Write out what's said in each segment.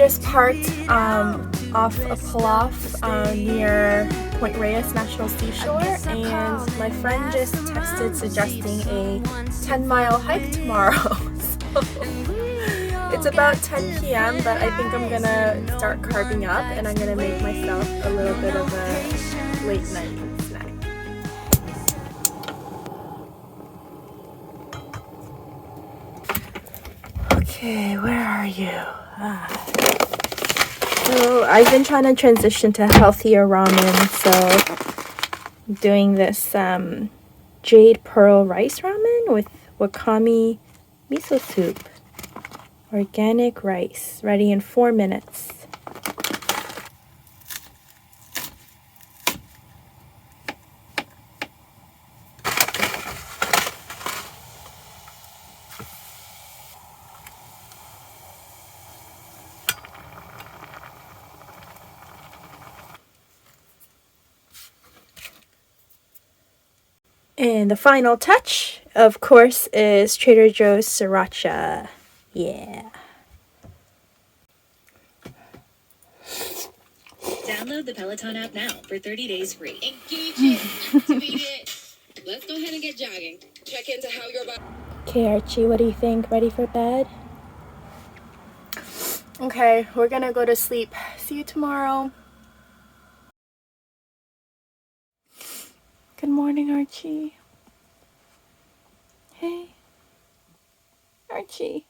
just parked off a pull-off near Point Reyes National Seashore, and my friend just texted suggesting a 10-mile hike tomorrow. So it's about 10 p.m. but I think I'm gonna start carving up and I'm gonna make myself a little bit of a late night snack. Okay, where are you? So I've been trying to transition to healthier ramen, so I'm doing this jade pearl rice ramen with wakame miso soup. Organic rice, ready in 4 minutes. And the final touch, of course, is Trader Joe's sriracha. Yeah. Download the Peloton app now for 30 days free. Engage it, activate it. Let's go ahead and get jogging. Check into how your body. Okay, Archie, what do you think? Ready for bed? Okay, we're gonna go to sleep. See you tomorrow. Good morning, Archie. Hey, Archie.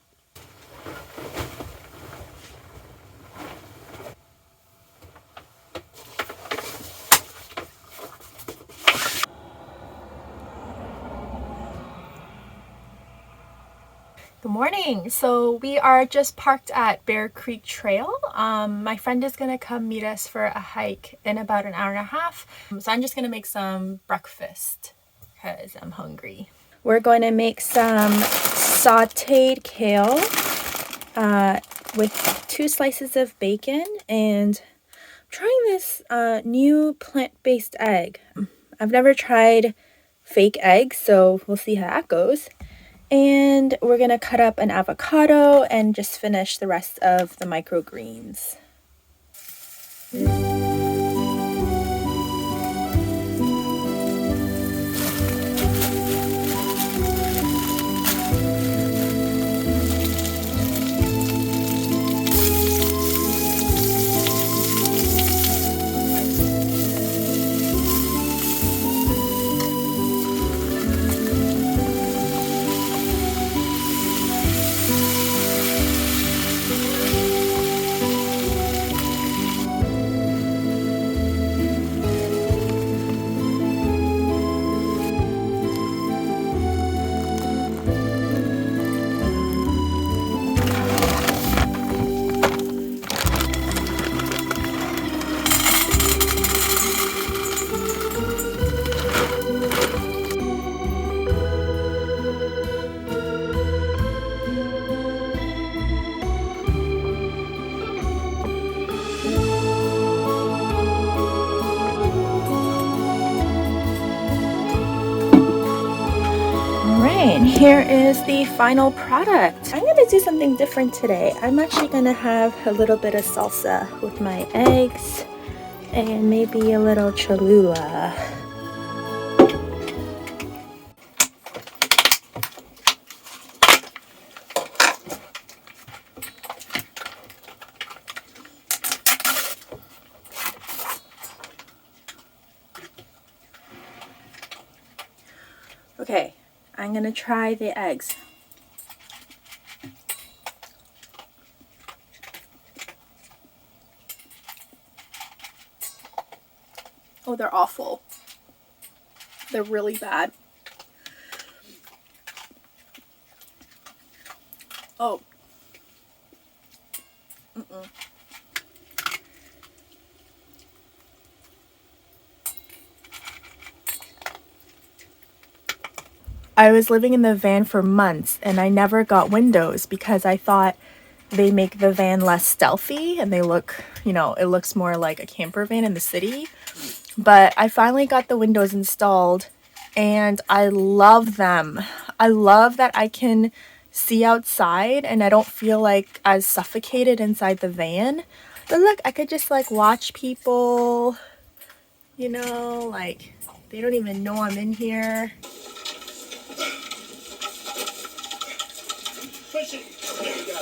Good morning. So we are just parked at Bear Creek Trail. My friend is gonna come meet us for a hike in about an hour and a half. So I'm just gonna make some breakfast because I'm hungry. We're going to make some sauteed kale with 2 slices of bacon, and I'm trying this new plant-based egg. I've never tried fake eggs, so we'll see how that goes. And we're gonna cut up an avocado and just finish the rest of the microgreens. And here is the final product. I'm gonna do something different today. I'm actually gonna have a little bit of salsa with my eggs and maybe a little Cholula. Okay. I'm gonna try the eggs. Oh, they're awful. They're really bad. Oh. I was living in the van for months and I never got windows because I thought they make the van less stealthy and they look, you know, it looks more like a camper van in the city. But I finally got the windows installed and I love them. I love that I can see outside and I don't feel like as suffocated inside the van. But look, I could just like watch people, you know, like they don't even know I'm in here. Push it. There you go.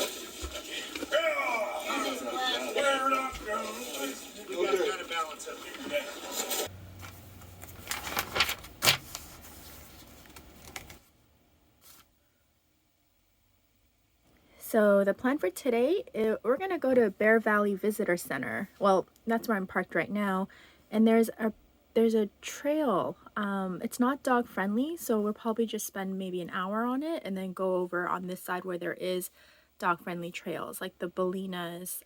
We're not going. We got to kind of balance up here. So the plan for today, we're gonna go to Bear Valley Visitor Center. Well, that's where I'm parked right now, and there's a trail. It's not dog friendly, so we'll probably just spend maybe an hour on it and then go over on this side where there is dog friendly trails, like the Bolinas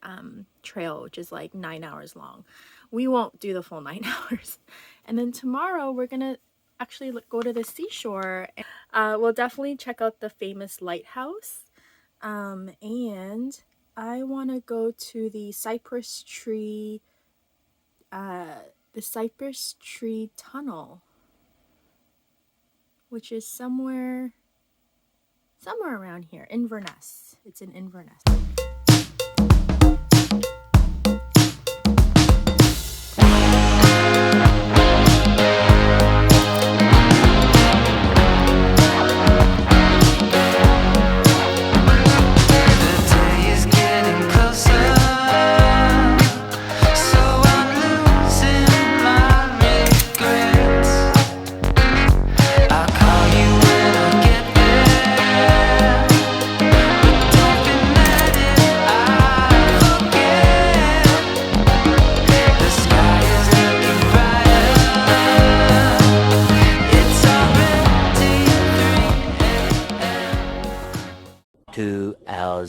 trail, which is like 9 hours long. We won't do the full 9 hours. And then tomorrow we're gonna actually go to the seashore. We'll definitely check out the famous lighthouse. And I want to go to the cypress tree tunnel, which is somewhere around here, Inverness. It's in Inverness.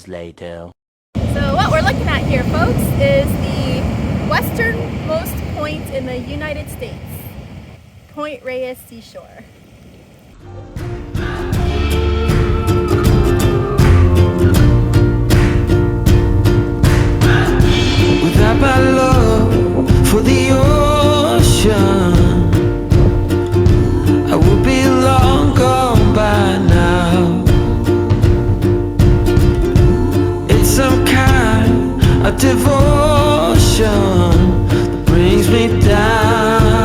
Later. So what we're looking at here, folks, is the westernmost point in the United States, Point Reyes Seashore. Without my love for the ocean, I would be long gone by now. Some kind of devotion that brings me down.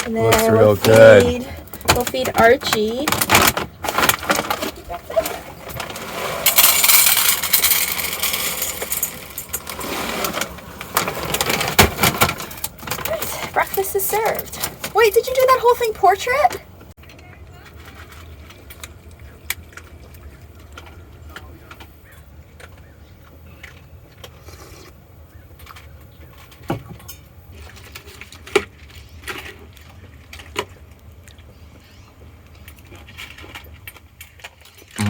And then looks real good. We'll feed Archie. Breakfast is served. Wait, did you do that whole thing portrait?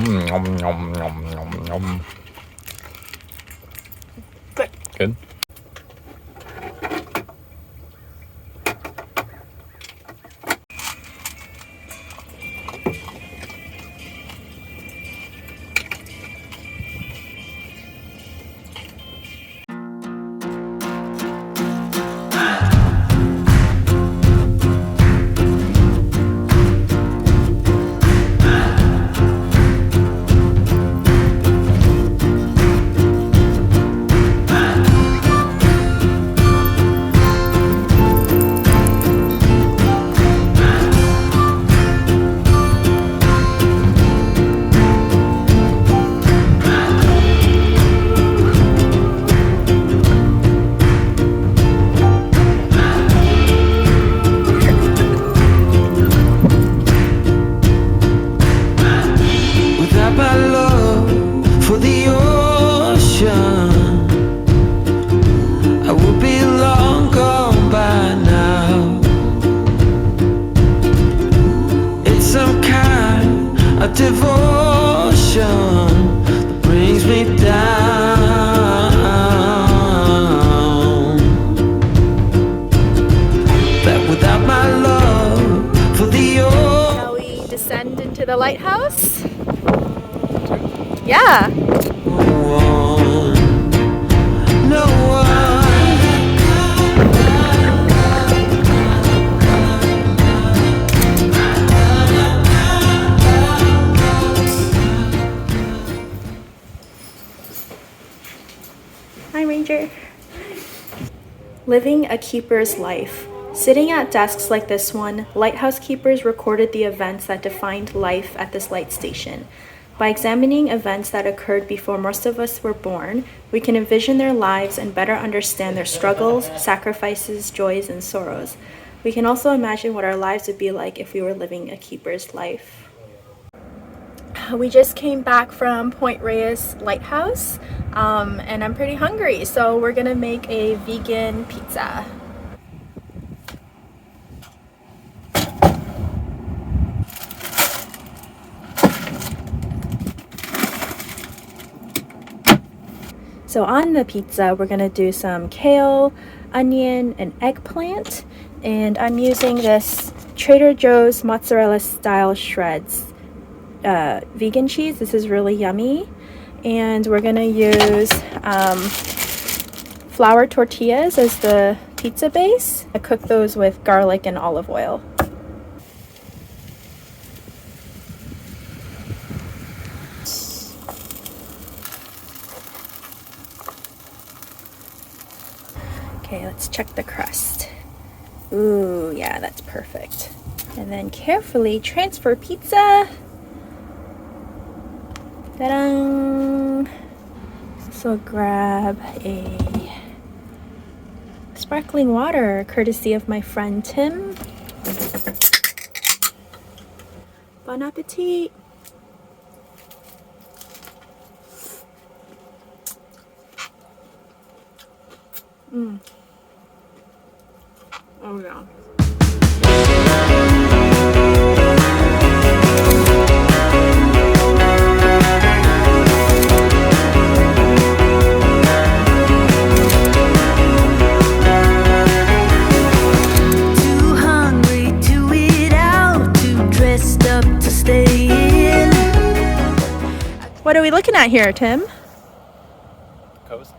Nom, nom, nom, nom, nom. Good. Good. the lighthouse? Yeah. No one. Hi, Ranger. Living a keeper's life. Sitting at desks like this one, lighthouse keepers recorded the events that defined life at this light station. By examining events that occurred before most of us were born, we can envision their lives and better understand their struggles, sacrifices, joys, and sorrows. We can also imagine what our lives would be like if we were living a keeper's life. We just came back from Point Reyes Lighthouse, and I'm pretty hungry, so we're gonna make a vegan pizza. So on the pizza, we're gonna do some kale, onion, and eggplant, and I'm using this Trader Joe's mozzarella style shreds vegan cheese. This is really yummy. And we're gonna use flour tortillas as the pizza base. I cook those with garlic and olive oil. Okay, let's check the crust. Ooh, yeah, that's perfect. And then carefully transfer pizza. Ta-da! So grab a sparkling water, courtesy of my friend Tim. Bon appetit! Oh yeah. Too hungry to eat out, too dressed up to stay in. What are we looking at here, Tim? Coast.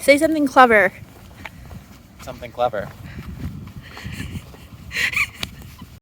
Say something clever. Something clever.